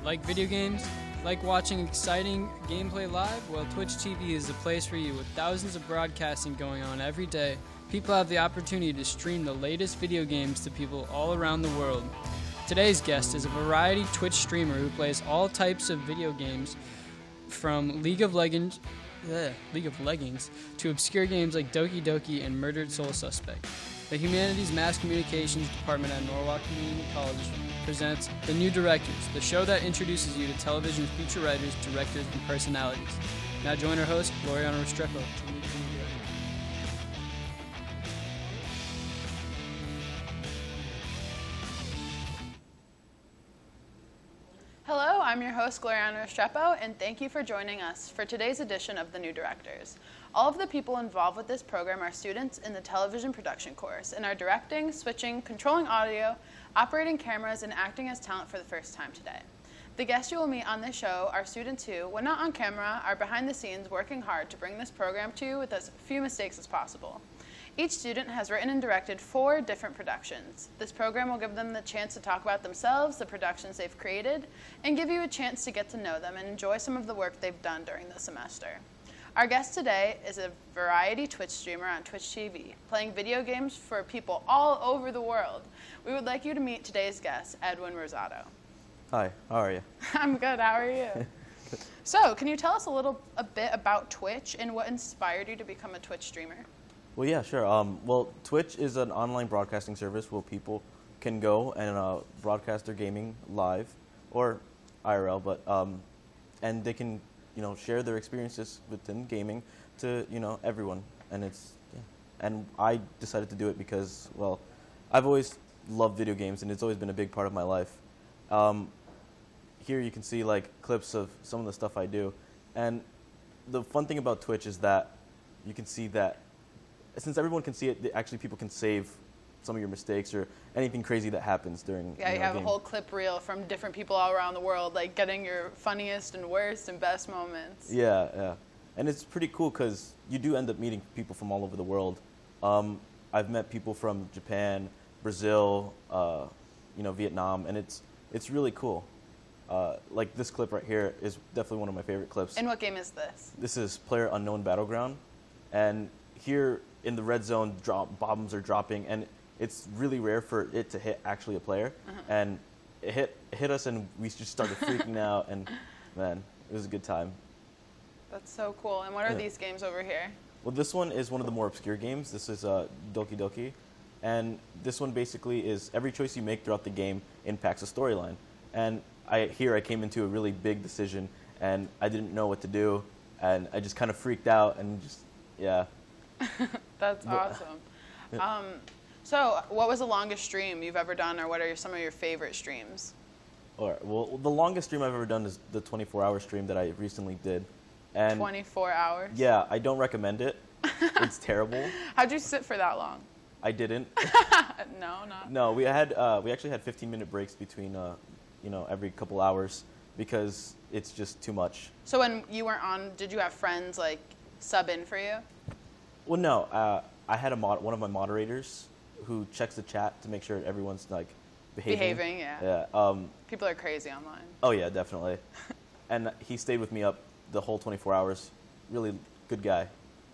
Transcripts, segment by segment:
Like video games? Like watching exciting gameplay live? Well, Twitch TV is the place for you. With thousands of broadcasting going on every day, people have the opportunity to stream the latest video games to people all around the world. Today's guest is a variety Twitch streamer who plays all types of video games, from League of Legends to obscure games like Doki Doki and Murdered Soul Suspect. The Humanities Mass Communications Department at Norwalk Community College presents The New Directors, the show that introduces you to television's future writers, directors, and personalities. Now join our host, Gloriana Restrepo, to meet the new director. Hello, I'm your host, Gloriana Restrepo, and thank you for joining us for today's edition of The New Directors. All of the people involved with this program are students in the television production course and are directing, switching, controlling audio, operating cameras, and acting as talent for the first time today. The guests you will meet on this show are students who, when not on camera, are behind the scenes working hard to bring this program to you with as few mistakes as possible. Each student has written and directed 4 different productions. This program will give them the chance to talk about themselves, the productions they've created, and give you a chance to get to know them and enjoy some of the work they've done during the semester. Our guest today is a variety Twitch streamer on Twitch TV, playing video games for people all over the world. We would like you to meet today's guest, Edwin Rosado. Hi, how are you? I'm good, how are you? So, can you tell us a bit about Twitch and what inspired you to become a Twitch streamer? Well, yeah, sure. Well, Twitch is an online broadcasting service where people can go and broadcast their gaming live or IRL, but and they can, share their experiences within gaming to, everyone. And and I decided to do it because, well, I've always loved video games and it's always been a big part of my life. Here you can see like clips of some of the stuff I do, and the fun thing about Twitch is that you can see that since everyone can see it, actually people can save some of your mistakes or anything crazy that happens during you have game. A whole clip reel from different people all around the world, like getting your funniest and worst and best moments. Yeah. And it's pretty cool because you do end up meeting people from all over the world. I've met people from Japan, Brazil, Vietnam, and it's really cool. Like this clip right here is definitely one of my favorite clips. And what game is this? This is PlayerUnknown Battleground, and here in the red zone, bombs are dropping, and it's really rare for it to hit actually a player. And it hit us, and we just started freaking out, and man, it was a good time. That's so cool. And what are these games over here? Well, this one is one of the more obscure games. This is Doki Doki, and this one basically is every choice you make throughout the game impacts a storyline. And I came into a really big decision, and I didn't know what to do, and I just kind of freaked out, and yeah. That's awesome. So what was the longest stream you've ever done, or what are some of your favorite streams? All right, well, the longest stream I've ever done is the 24-hour stream that I recently did. And 24 hours? Yeah, I don't recommend it. It's terrible. How'd you sit for that long? I didn't. No, we actually had 15-minute breaks between every couple hours because it's just too much. So when you weren't on, did you have friends like sub in for you? Well, no. I had one of my moderators who checks the chat to make sure everyone's like behaving. Yeah. Yeah. People are crazy online. Oh yeah, definitely. And he stayed with me up the whole 24 hours. Really good guy.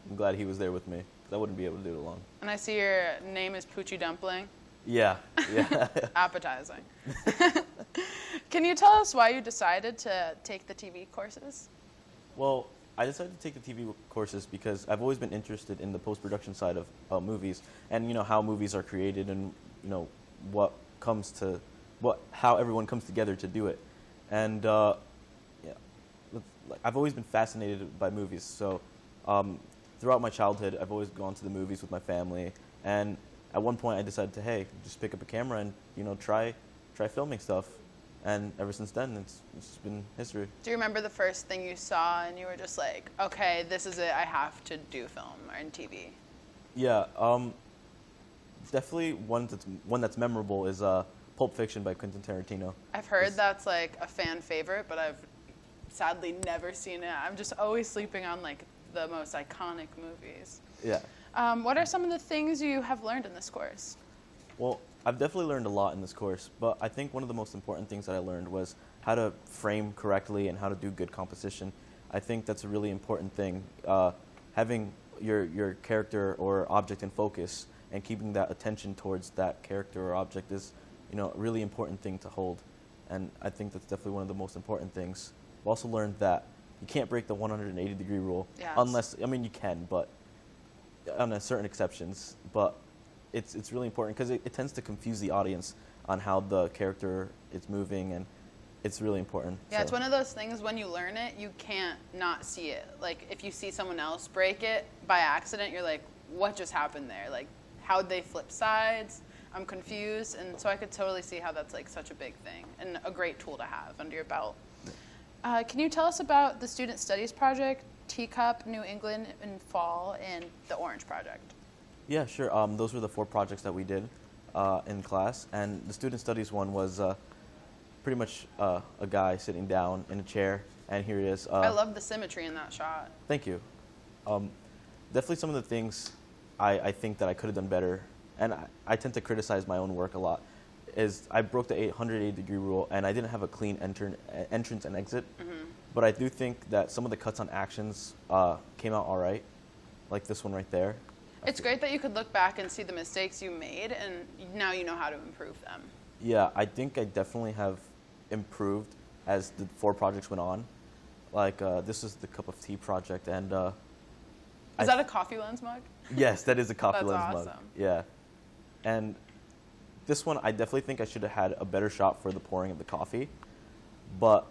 I'm glad he was there with me, because I wouldn't be able to do it alone. And I see your name is Poochie Dumpling. Yeah. Appetizing. Can you tell us why you decided to take the TV courses? Well, I decided to take the TV courses because I've always been interested in the post-production side of movies, and how movies are created, and how everyone comes together to do it. And I've always been fascinated by movies. So throughout my childhood, I've always gone to the movies with my family, and at one point I decided to just pick up a camera and try filming stuff. And ever since then, it's been history. Do you remember the first thing you saw and you were just like, okay, this is it, I have to do film or in TV? Yeah, definitely one that's memorable is Pulp Fiction by Quentin Tarantino. I've heard that's like a fan favorite, but I've sadly never seen it. I'm just always sleeping on like the most iconic movies. Yeah. What are some of the things you have learned in this course? Well, I've definitely learned a lot in this course, but I think one of the most important things that I learned was how to frame correctly and how to do good composition. I think that's a really important thing. Having your character or object in focus and keeping that attention towards that character or object is, a really important thing to hold. And I think that's definitely one of the most important things. I've also learned that you can't break the 180-degree rule unless, you can, but on certain exceptions. But it's really important because it tends to confuse the audience on how the character is moving, and it's really important. Yeah, it's one of those things when you learn it, you can't not see it. Like, if you see someone else break it by accident, you're like, what just happened there? Like, how'd they flip sides? I'm confused. And so I could totally see how that's like such a big thing and a great tool to have under your belt. Can you tell us about the Student Studies Project, Teacup, New England in fall, and the Orange Project? Yeah, sure. Those were the 4 projects that we did in class. And the Student Studies one was pretty much a guy sitting down in a chair, and here he is. I love the symmetry in that shot. Thank you. Definitely some of the things I think that I could have done better, and I tend to criticize my own work a lot, is I broke the 180-degree rule, and I didn't have a clean entrance and exit. But I do think that some of the cuts on actions came out all right, like this one right there. It's great that you could look back and see the mistakes you made, and now you know how to improve them. Yeah, I think I definitely have improved as the 4 projects went on. Like, this is the Cup of Tea project, and... is that a coffee lens mug? Yes, that is a coffee lens That's mug. awesome. Yeah. And this one, I definitely think I should have had a better shot for the pouring of the coffee, but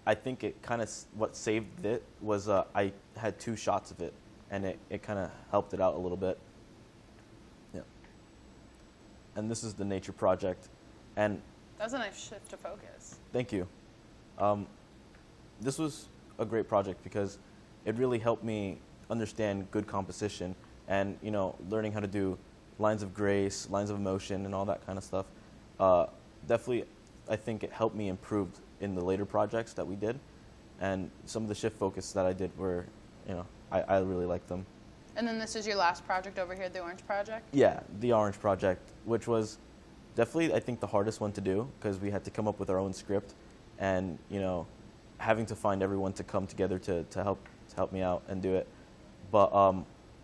I think it kind of, what saved it was I had 2 shots of it, and it kind of helped it out a little bit. Yeah. And this is the nature project, and that's a nice shift to focus. Thank you. This was a great project because it really helped me understand good composition and, learning how to do lines of grace, lines of emotion, and all that kind of stuff. Definitely, I think it helped me improve in the later projects that we did. And some of the shift focus that I did were, I really liked them. And then this is your last project over here, the Orange Project? Yeah, the Orange Project, which was definitely, I think, the hardest one to do because we had to come up with our own script and, having to find everyone to come together to help me out and do it. But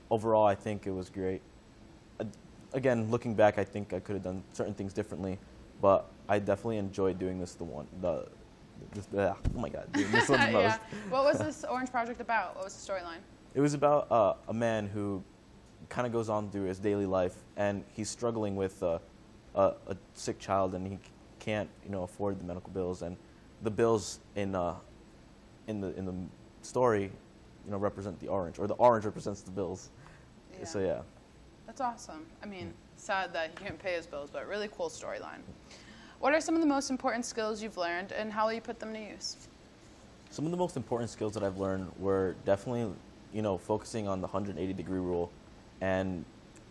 overall, I think it was great. Again, looking back, I think I could have done certain things differently, but I definitely enjoyed doing this oh my God, doing this one the most. Yeah. What was this Orange Project about? What was the storyline? It was about a man who kind of goes on through his daily life, and he's struggling with a sick child, and he can't, afford the medical bills, and the bills in the story, represent the orange, or the orange represents the bills. Yeah. So yeah. That's awesome. I mean, sad that he can't pay his bills, but really cool storyline. What are some of the most important skills you've learned, and how will you put them to use? Some of the most important skills that I've learned were definitely, focusing on the 180-degree rule, and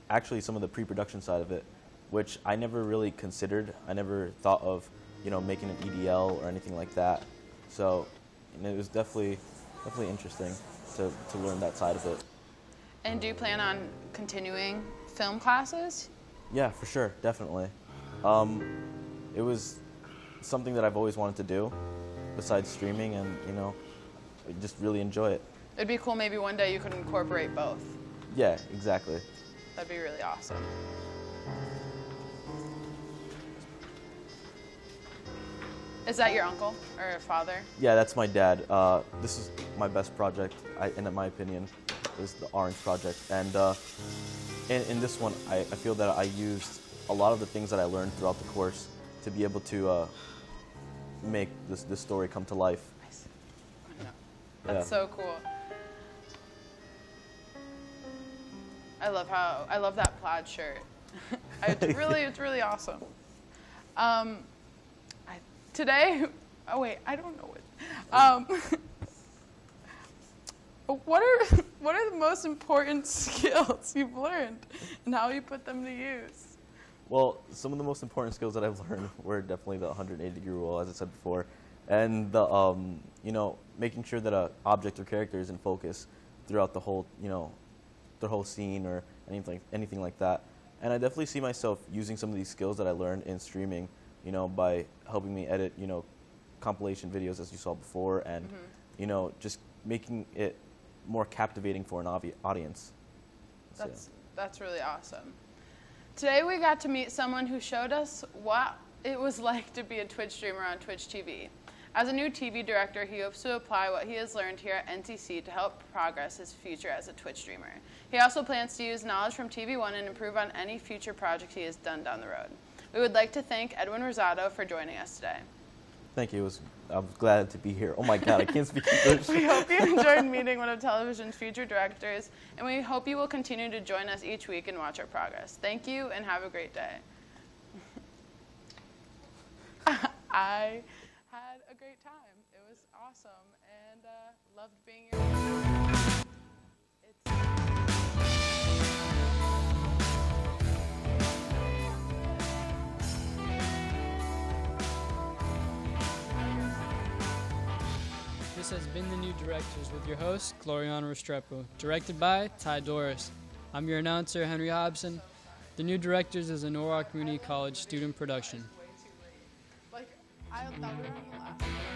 actually some of the pre-production side of it, which I never really considered. I never thought of, making an EDL or anything like that. So, it was definitely interesting to learn that side of it. And do you plan on continuing film classes? Yeah, for sure, definitely. It was something that I've always wanted to do, besides streaming, and I just really enjoy it. It'd be cool maybe one day you could incorporate both. Yeah, exactly. That'd be really awesome. Is that your uncle or your father? Yeah, that's my dad. This is my best project, in my opinion, is the Orange Project. And in this one, I feel that I used a lot of the things that I learned throughout the course to be able to make this story come to life. Nice. That's so cool. I love that plaid shirt. It's really awesome. Today, oh wait, I don't know what are the most important skills you've learned and how you put them to use? Well, some of the most important skills that I've learned were definitely the 180-degree rule, as I said before, and the making sure that an object or character is in focus throughout the whole scene or anything like that. And I definitely see myself using some of these skills that I learned in streaming, by helping me edit, compilation videos as you saw before, and you know, just making it more captivating for an audience. So, That's really awesome. Today we got to meet someone who showed us what it was like to be a Twitch streamer on Twitch TV. As a new TV director, he hopes to apply what he has learned here at NTC to help progress his future as a Twitch streamer. He also plans to use knowledge from TV1 and improve on any future projects he has done down the road. We would like to thank Edwin Rosado for joining us today. thank you. I'm glad to be here. Oh my God, I can't speak English. We hope you enjoyed meeting one of television's future directors, and we hope you will continue to join us each week and watch our progress. Thank you, and have a great day. I had a great time. It was awesome, and loved being here. This has been The New Directors with your host, Gloriana Restrepo, directed by Ty Doris. I'm your announcer, Henry Hobson. The New Directors is a Norwalk Community College student production. Like, I thought we were on the last one.